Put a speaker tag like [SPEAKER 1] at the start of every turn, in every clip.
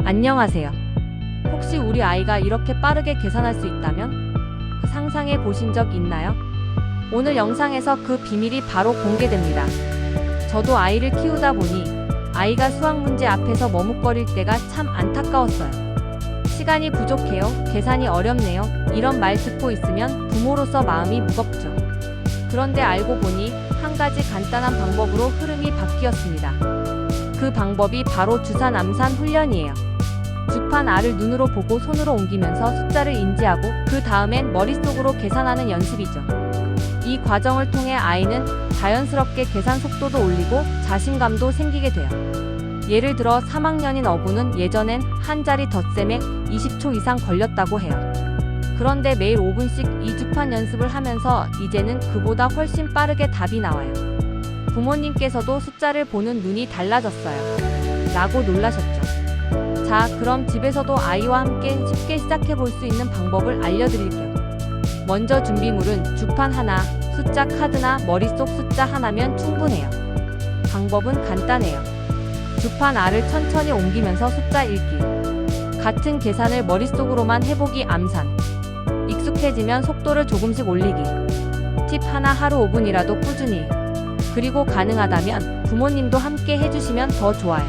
[SPEAKER 1] 안녕하세요. 혹시 우리 아이가 이렇게 빠르게 계산할 수 있다면? 상상해 보신 적 있나요? 오늘 영상에서 그 비밀이 바로 공개됩니다. 저도 아이를 키우다 보니 아이가 수학 문제 앞에서 머뭇거릴 때가 참 안타까웠어요. 시간이 부족해요, 계산이 어렵네요, 이런 말 듣고 있으면 부모로서 마음이 무겁죠. 그런데 알고 보니 한 가지 간단한 방법으로 흐름이 바뀌었습니다. 그 방법이 바로 주산 암산 훈련이에요. 주판 R을 눈으로 보고 손으로 옮기면서 숫자를 인지하고 그 다음엔 머릿속으로 계산하는 연습이죠. 이 과정을 통해 아이는 자연스럽게 계산 속도도 올리고 자신감도 생기게 돼요. 예를 들어 3학년인 어부는 예전엔 한 자리 덧셈에 20초 이상 걸렸다고 해요. 그런데 매일 5분씩 이 주판 연습을 하면서 이제는 그보다 훨씬 빠르게 답이 나와요. 부모님께서도 숫자를 보는 눈이 달라졌어요. 라고 놀라셨죠. 자, 그럼 집에서도 아이와 함께 쉽게 시작해 볼 수 있는 방법을 알려드릴게요. 먼저 준비물은 주판 하나, 숫자 카드나 머릿속 숫자 하나면 충분해요. 방법은 간단해요. 주판 R을 천천히 옮기면서 숫자 읽기. 같은 계산을 머릿속으로만 해보기 암산. 익숙해지면 속도를 조금씩 올리기. 팁 하나 하루 5분이라도 꾸준히. 그리고 가능하다면 부모님도 함께 해주시면 더 좋아요.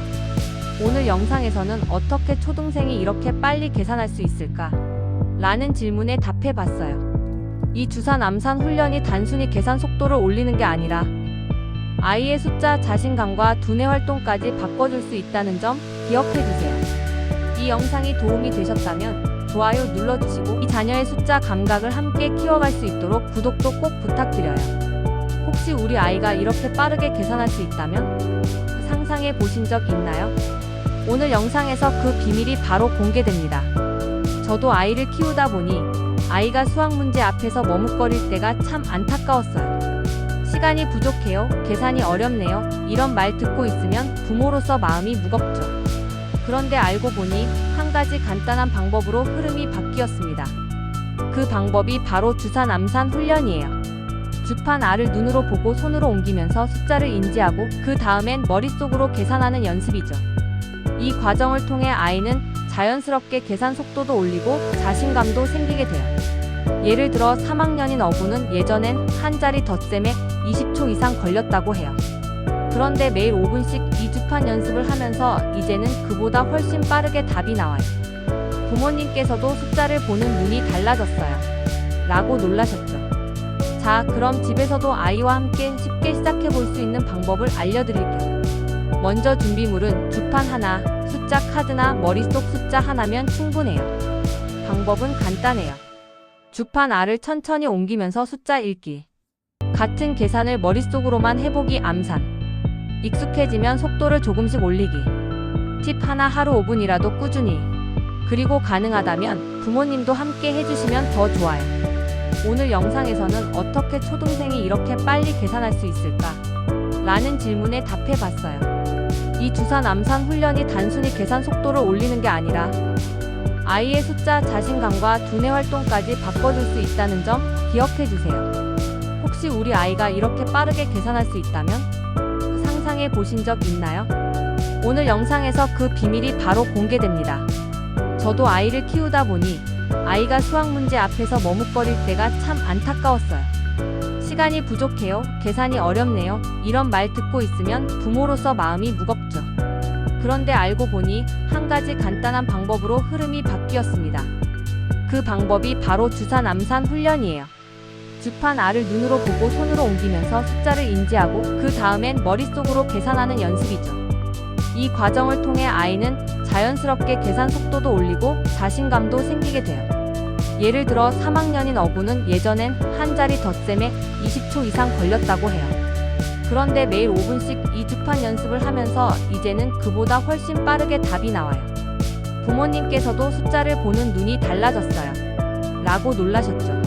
[SPEAKER 1] 오늘 영상에서는 어떻게 초등생이 이렇게 빨리 계산할 수 있을까? 라는 질문에 답해봤어요. 이 주산 암산 훈련이 단순히 계산 속도를 올리는 게 아니라 아이의 숫자 자신감과 두뇌 활동까지 바꿔줄 수 있다는 점 기억해주세요. 이 영상이 도움이 되셨다면 좋아요 눌러주시고 이 자녀의 숫자 감각을 함께 키워갈 수 있도록 구독도 꼭 부탁드려요. 혹시 우리 아이가 이렇게 빠르게 계산할 수 있다면? 상상해 보신 적 있나요? 오늘 영상에서 그 비밀이 바로 공개됩니다. 저도 아이를 키우다 보니 아이가 수학 문제 앞에서 머뭇거릴 때가 참 안타까웠어요. 시간이 부족해요, 계산이 어렵네요, 이런 말 듣고 있으면 부모로서 마음이 무겁죠. 그런데 알고 보니 한 가지 간단한 방법으로 흐름이 바뀌었습니다. 그 방법이 바로 주산 암산 훈련이에요. 주판 R을 눈으로 보고 손으로 옮기면서 숫자를 인지하고 그 다음엔 머릿속으로 계산하는 연습이죠. 이 과정을 통해 아이는 자연스럽게 계산 속도도 올리고 자신감도 생기게 돼요. 예를 들어 3학년인 어부는 예전엔 한 자리 덧셈에 20초 이상 걸렸다고 해요. 그런데 매일 5분씩 이 주판 연습을 하면서 이제는 그보다 훨씬 빠르게 답이 나와요. 부모님께서도 숫자를 보는 눈이 달라졌어요. 라고 놀라셨죠. 자, 그럼 집에서도 아이와 함께 쉽게 시작해 볼 수 있는 방법을 알려드릴게요. 먼저 준비물은 주판 하나, 숫자 카드나 머릿속 숫자 하나면 충분해요. 방법은 간단해요. 주판 R을 천천히 옮기면서 숫자 읽기. 같은 계산을 머릿속으로만 해보기 암산. 익숙해지면 속도를 조금씩 올리기. 팁 하나 하루 5분이라도 꾸준히. 그리고 가능하다면 부모님도 함께 해주시면 더 좋아요. 오늘 영상에서는 어떻게 초등생이 이렇게 빨리 계산할 수 있을까? 라는 질문에 답해봤어요. 이 주산 암산 훈련이 단순히 계산 속도를 올리는 게 아니라 아이의 숫자 자신감과 두뇌 활동까지 바꿔줄 수 있다는 점 기억해주세요. 혹시 우리 아이가 이렇게 빠르게 계산할 수 있다면? 상상해 보신 적 있나요? 오늘 영상에서 그 비밀이 바로 공개됩니다. 저도 아이를 키우다 보니 아이가 수학 문제 앞에서 머뭇거릴 때가 참 안타까웠어요. 시간이 부족해요, 계산이 어렵네요, 이런 말 듣고 있으면 부모로서 마음이 무겁죠. 그런데 알고 보니 한 가지 간단한 방법으로 흐름이 바뀌었습니다. 그 방법이 바로 주산 암산 훈련이에요. 주판 R을 눈으로 보고 손으로 옮기면서 숫자를 인지하고 그 다음엔 머릿속으로 계산하는 연습이죠. 이 과정을 통해 아이는 자연스럽게 계산 속도도 올리고 자신감도 생기게 돼요. 예를 들어 3학년인 어부는 예전엔 한 자리 덧셈에 20초 이상 걸렸다고 해요. 그런데 매일 5분씩 이 주판 연습을 하면서 이제는 그보다 훨씬 빠르게 답이 나와요. 부모님께서도 숫자를 보는 눈이 달라졌어요. 라고 놀라셨죠.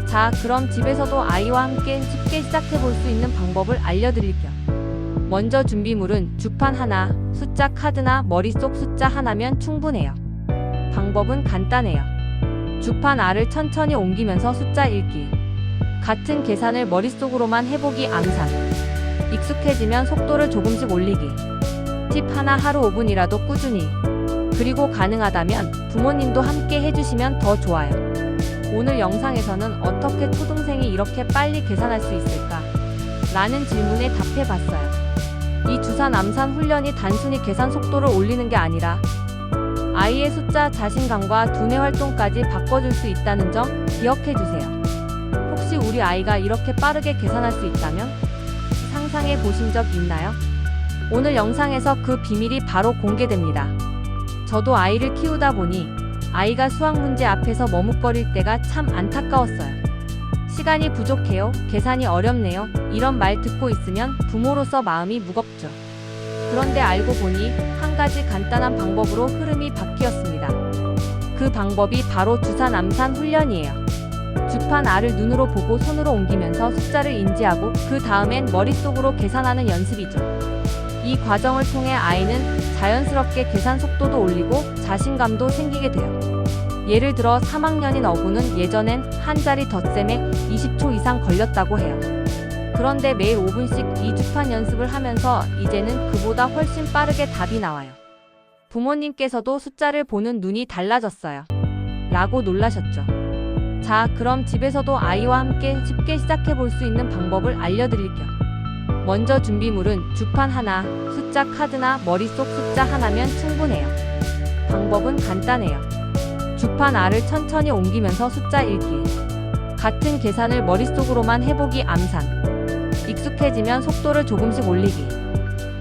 [SPEAKER 1] 자, 그럼 집에서도 아이와 함께 쉽게 시작해 볼 수 있는 방법을 알려드릴게요. 먼저 준비물은 주판 하나, 숫자 카드나 머릿속 숫자 하나면 충분해요. 방법은 간단해요. 주판 R을 천천히 옮기면서 숫자 읽기. 같은 계산을 머릿속으로만 해보기 암산. 익숙해지면 속도를 조금씩 올리기. 팁 하나 하루 5분이라도 꾸준히. 그리고 가능하다면 부모님도 함께 해주시면 더 좋아요. 오늘 영상에서는 어떻게 초등생이 이렇게 빨리 계산할 수 있을까? 라는 질문에 답해봤어요. 이 주산 암산 훈련이 단순히 계산 속도를 올리는 게 아니라 아이의 숫자 자신감과 두뇌 활동까지 바꿔줄 수 있다는 점 기억해주세요. 혹시 우리 아이가 이렇게 빠르게 계산할 수 있다면 상상해 보신 적 있나요? 오늘 영상에서 그 비밀이 바로 공개됩니다. 저도 아이를 키우다 보니 아이가 수학 문제 앞에서 머뭇거릴 때가 참 안타까웠어요. 시간이 부족해요. 계산이 어렵네요. 이런 말 듣고 있으면 부모로서 마음이 무겁죠. 그런데 알고 보니 한 가지 간단한 방법으로 흐름이 바뀌었습니다. 그 방법이 바로 주산 암산 훈련이에요. 주판 R을 눈으로 보고 손으로 옮기면서 숫자를 인지하고 그 다음엔 머릿속으로 계산하는 연습이죠. 이 과정을 통해 아이는 자연스럽게 계산 속도도 올리고 자신감도 생기게 돼요. 예를 들어 3학년인 어구는 예전엔 한 자리 덧셈에 20초 이상 걸렸다고 해요. 그런데 매일 5분씩 이 주판 연습을 하면서 이제는 그보다 훨씬 빠르게 답이 나와요. 부모님께서도 숫자를 보는 눈이 달라졌어요. 라고 놀라셨죠. 자, 그럼 집에서도 아이와 함께 쉽게 시작해 볼 수 있는 방법을 알려드릴게요. 먼저 준비물은 주판 하나, 숫자 카드나 머릿속 숫자 하나면 충분해요. 방법은 간단해요. 주판 R을 천천히 옮기면서 숫자 읽기. 같은 계산을 머릿속으로만 해보기 암산. 익숙해지면 속도를 조금씩 올리기.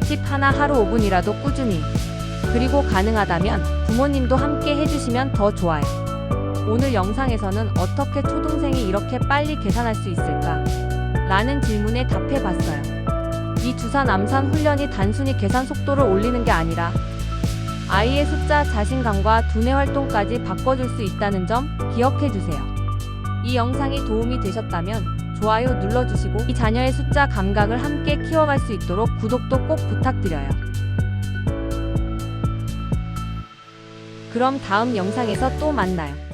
[SPEAKER 1] 팁 하나 하루 5분이라도 꾸준히. 그리고 가능하다면 부모님도 함께 해주시면 더 좋아요. 오늘 영상에서는 어떻게 초등생이 이렇게 빨리 계산할 수 있을까? 라는 질문에 답해봤어요. 이 주산 암산 훈련이 단순히 계산 속도를 올리는 게 아니라 아이의 숫자 자신감과 두뇌 활동까지 바꿔줄 수 있다는 점 기억해주세요. 이 영상이 도움이 되셨다면 좋아요 눌러주시고 이 자녀의 숫자 감각을 함께 키워갈 수 있도록 구독도 꼭 부탁드려요. 그럼 다음 영상에서 또 만나요.